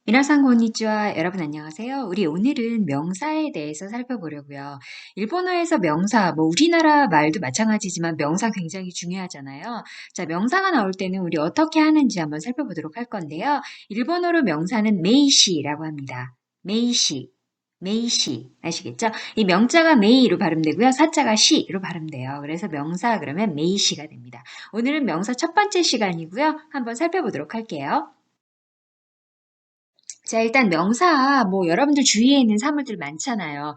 미나상 konnichiwa. 여러분 안녕하세요. 우리 오늘은 명사에 대해서 살펴보려고요. 일본어에서 명사, 우리나라 말도 마찬가지지만 명사 굉장히 중요하잖아요. 자, 명사가 나올 때는 우리 어떻게 하는지 한번 살펴보도록 할 건데요. 일본어로 명사는 메이시라고 합니다. 메이시. 메이시 아시겠죠? 이 명자가 메이로 발음되고요. 사자가 시로 발음돼요. 그래서 명사 그러면 메이시가 됩니다. 오늘은 명사 첫 번째 시간이고요. 한번 살펴보도록 할게요. 자, 일단 명사, 여러분들 주위에 있는 사물들 많잖아요.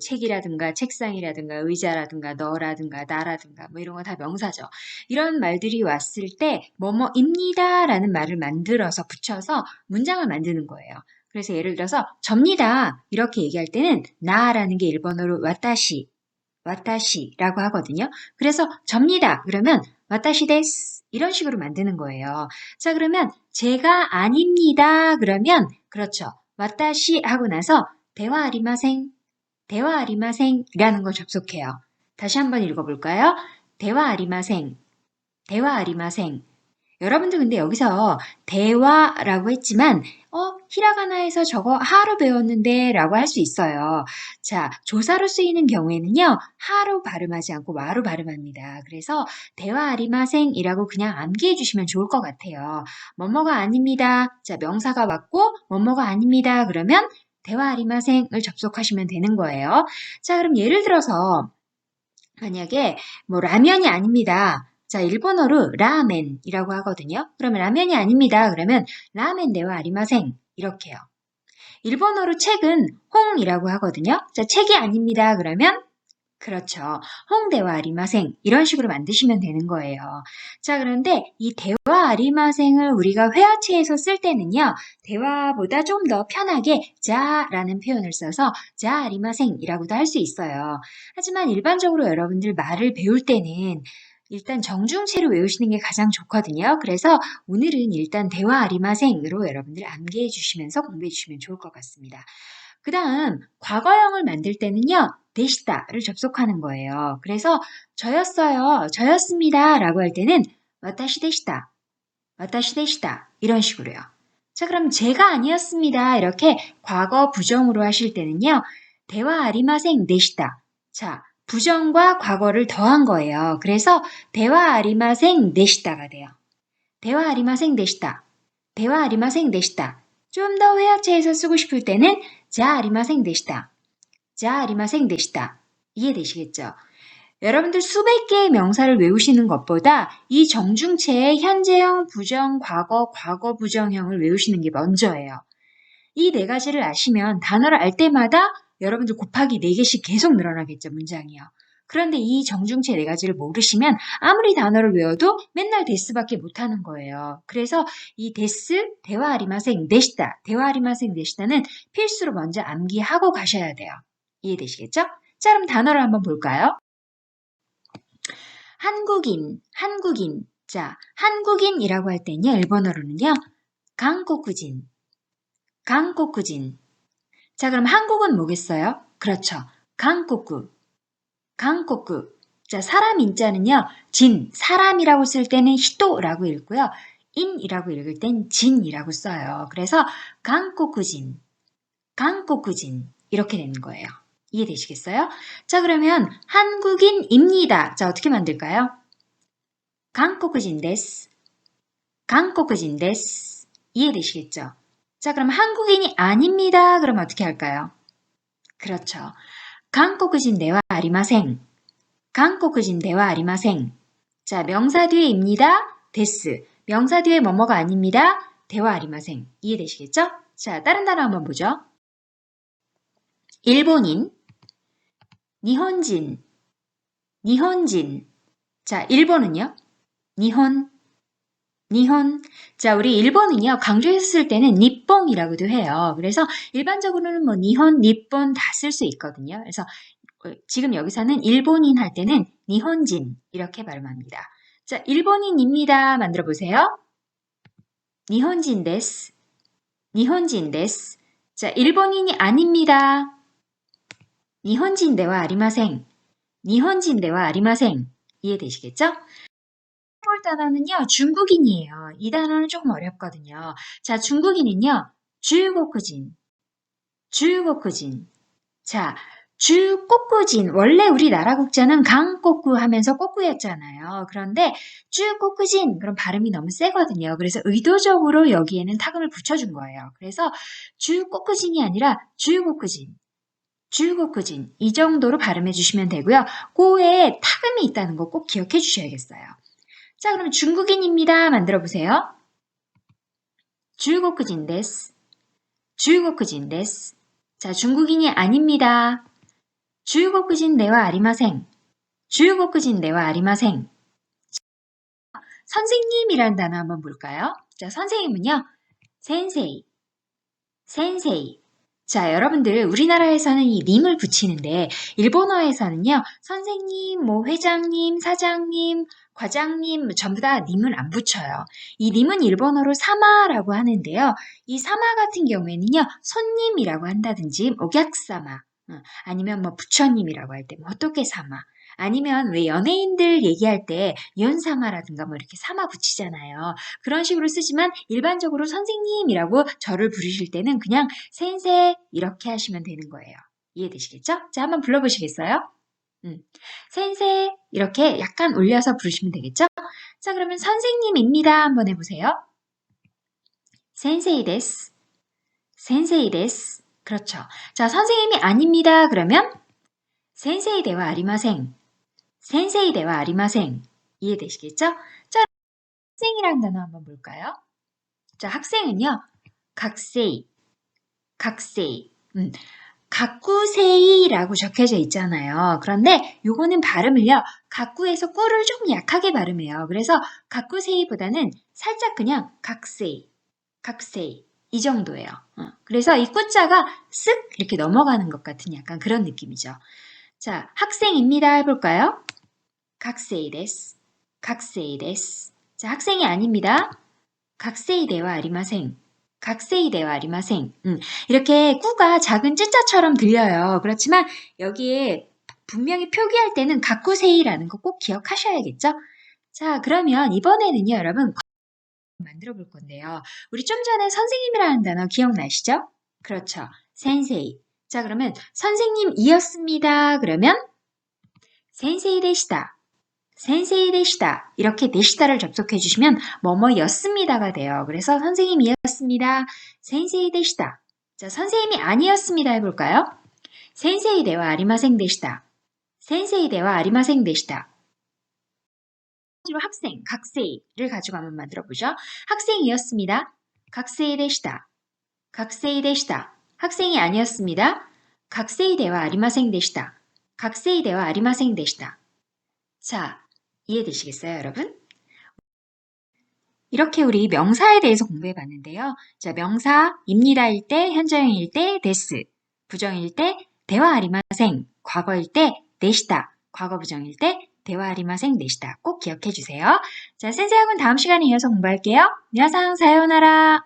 책이라든가, 책상이라든가, 의자라든가, 너라든가, 나라든가, 이런 거 다 명사죠. 이런 말들이 왔을 때, 뭐뭐입니다 라는 말을 만들어서 붙여서 문장을 만드는 거예요. 그래서 예를 들어서, 접니다. 이렇게 얘기할 때는, 나라는 게 일본어로 와타시라고 하거든요. 그래서 접니다. 그러면 와타시 데스 이런 식으로 만드는 거예요. 자, 그러면 제가 아닙니다. 그러면 그렇죠. 와타시 하고 나서 대화 아리마생, 대화 아리마생이라는 걸 접속해요. 다시 한번 읽어볼까요? 대화 아리마생, 대화 아리마생. 여러분들 근데 여기서 대화라고 했지만 히라가나에서 저거 하로 배웠는데 라고 할 수 있어요. 자, 조사로 쓰이는 경우에는요. 하로 발음하지 않고 와로 발음합니다. 그래서 대화 아리마생이라고 그냥 암기해 주시면 좋을 것 같아요. 뭐뭐가 아닙니다. 자, 명사가 왔고 뭐뭐가 아닙니다. 그러면 대화 아리마생을 접속하시면 되는 거예요. 자, 그럼 예를 들어서 만약에 라면이 아닙니다. 자, 일본어로 라멘이라고 하거든요. 그러면 라면이 아닙니다. 그러면 라멘 데와 아리마생 이렇게요. 일본어로 책은 홍이라고 하거든요. 자, 책이 아닙니다. 그러면 그렇죠. 홍대와 아리마생 이런 식으로 만드시면 되는 거예요. 자, 그런데 이 대화 아리마생을 우리가 회화체에서 쓸 때는요. 대화보다 좀 더 편하게 자라는 표현을 써서 자 아리마생이라고도 할 수 있어요. 하지만 일반적으로 여러분들 말을 배울 때는 일단 정중체로 외우시는 게 가장 좋거든요. 그래서 오늘은 일단 대화 아리마생으로 여러분들 암기해 주시면서 공부해 주시면 좋을 것 같습니다. 그 다음 과거형을 만들 때는요. 데시다를 접속하는 거예요. 그래서 저였어요. 저였습니다. 라고 할 때는 와타시 데시다. 와타시 데시다. 이런 식으로요. 자, 그럼 제가 아니었습니다. 이렇게 과거 부정으로 하실 때는요. 대화 아리마생 데시다. 자, 부정과 과거를 더한 거예요. 그래서 대화 아리마생 데시다가 돼요. 대화 아리마생 데시다. 대화 아리마생 데시다. 좀 더 회화체에서 쓰고 싶을 때는 자 아리마생 데시다. 자 아리마생 데시다. 이해되시겠죠? 여러분들 수백 개의 명사를 외우시는 것보다 이 정중체의 현재형, 부정, 과거 부정형을 외우시는 게 먼저예요. 이 네 가지를 아시면 단어를 알 때마다 여러분들 곱하기 4개씩 계속 늘어나겠죠, 문장이요. 그런데 이 정중체 4가지를 모르시면 아무리 단어를 외워도 맨날 데스밖에 못하는 거예요. 그래서 이 데스, 대화 아리마생, 네시다, 대화 아리마생, 네시다는 필수로 먼저 암기하고 가셔야 돼요. 이해되시겠죠? 자, 그럼 단어를 한번 볼까요? 한국인. 자, 한국인이라고 할 때는요, 일본어로는요, 한국인. 자, 그럼 한국은 뭐겠어요? 그렇죠. 한국. 자, 사람 인자는요, 사람이라고 쓸 때는 히토라고 읽고요, 인이라고 읽을 땐 진이라고 써요. 그래서 한국인 이렇게 되는 거예요. 이해되시겠어요? 자, 그러면 한국인입니다. 자, 어떻게 만들까요? 한국인 데스. 이해되시겠죠? 자, 그럼 한국인이 아닙니다. 그럼 어떻게 할까요? 그렇죠. 한국인 대화 아리마생. 한국인 대화 아리마생. 자, 명사 뒤에 입니다. 데스. 명사 뒤에 뭐뭐가 아닙니다. 대화 아리마생. 이해되시겠죠? 자, 다른 단어 한번 보죠. 일본인, 니혼진. 자, 일본은요? 니혼. 자, 우리 일본은요, 강조해서 쓸 때는 니뽕이라고도 해요. 그래서 일반적으로는 니혼, 니폰 다 쓸 수 있거든요. 그래서 지금 여기서는 일본인 할 때는 니혼진 이렇게 발음합니다. 자, 일본인입니다. 만들어 보세요. 니혼진 데스. 자, 일본인이 아닙니다. 니혼진 대와 아리마생. 이해되시겠죠? 볼 단어는요, 중국인이에요. 이 단어는 조금 어렵거든요. 자, 중국인은요, 중국진, 중국진. 자, 주꼬꾸진. 원래 우리나라 국자는 강꼬꾸 하면서 꼬꾸였잖아요. 그런데 주꼬꾸진. 그럼 발음이 너무 세거든요. 그래서 의도적으로 여기에는 타금을 붙여준 거예요. 그래서 주꼬꾸진이 아니라 주꼬꾸진. 주꼬꾸진. 이 정도로 발음해 주시면 되고요. 고에 타금이 있다는 거 꼭 기억해 주셔야겠어요. 자, 그럼 중국인입니다. 만들어 보세요. 중국인 데스. 중국인 데스. 자, 중국인이 아닙니다. 중국인 대화 아리마생. 중국인 대화 아리마생. 선생님이라는 단어 한번 볼까요? 자, 선생님은요. 센세이. 센세이. 자, 여러분들 우리나라에서는 이 님을 붙이는데 일본어에서는요. 선생님, 뭐 회장님, 사장님, 과장님 전부 다 님을 안 붙여요. 이 님은 일본어로 사마라고 하는데요. 이 사마 같은 경우에는요. 손님이라고 한다든지 오객사마 아니면 뭐 부처님이라고 할 때 뭐 어떻게 사마 아니면 왜 연예인들 얘기할 때 연사마라든가 뭐 이렇게 사마 붙이잖아요. 그런 식으로 쓰지만 일반적으로 선생님이라고 저를 부르실 때는 그냥 센세 이렇게 하시면 되는 거예요. 이해되시겠죠? 자, 한번 불러보시겠어요? 센세 이렇게 약간 올려서 부르시면 되겠죠? 자, 그러면 선생님입니다. 한번 해보세요. 센세이 데스. 센세이 데스. 그렇죠. 자, 선생님이 아닙니다. 그러면 센세이 대와 아리마생. 센세이 대와 아리마생. 이해되시겠죠? 자, 학생이라는 단어 한번 볼까요? 자, 학생은요. 각세이. 각세이. 가꾸세이라고 적혀져 있잖아요. 그런데 요거는 발음을요. 가꾸에서 꾸를 좀 약하게 발음해요. 그래서 가꾸세이보다는 살짝 그냥 각세이. 각세이. 이 정도예요. 그래서 이 꾸자가 쓱 이렇게 넘어가는 것 같은 약간 그런 느낌이죠. 자, 학생입니다 해볼까요? 각세이 데스. 각세이 데스. 자, 학생이 아닙니다. 각세이 대와 아리마생. 각세이 대와 아리마생. 이렇게 꾸가 작은 쯔자처럼 들려요. 그렇지만 여기에 분명히 표기할 때는 가꾸세이라는 거 꼭 기억하셔야겠죠? 자, 그러면 이번에는요, 여러분 만들어 볼 건데요. 우리 좀 전에 선생님이라는 단어 기억나시죠? 그렇죠. 센세이. 자, 그러면 선생님이었습니다. 그러면 센세이 데시다. 센세이 데시다. 이렇게 데시다를 접속해 주시면 뭐뭐였습니다가 돼요. 그래서 선생님이었습니다. 센세이 데시다. 자, 선생님이 아니었습니다 해볼까요? 센세이 대와 아리마생 데시다. 센세이 대와 아리마생 데시다. 학생, 각세이를 가지고 한번 만들어 보죠. 학생이었습니다. 각세이 데시다. 각세이 데시다. 학생이 아니었습니다. 각세이 대와 아리마생 데시다. 각세이 대와 아리마생 데시다. 자, 이해되시겠어요, 여러분? 이렇게 우리 명사에 대해서 공부해 봤는데요. 자, 명사입니다일 때, 현재형일 때, 데스, 부정일 때, 대화 아리마생, 과거일 때, 내시다, 과거 부정일 때, 대화 아리마생, 내시다 꼭 기억해 주세요. 자, 센세학은 다음 시간에 이어서 공부할게요. 미나상 사요나라.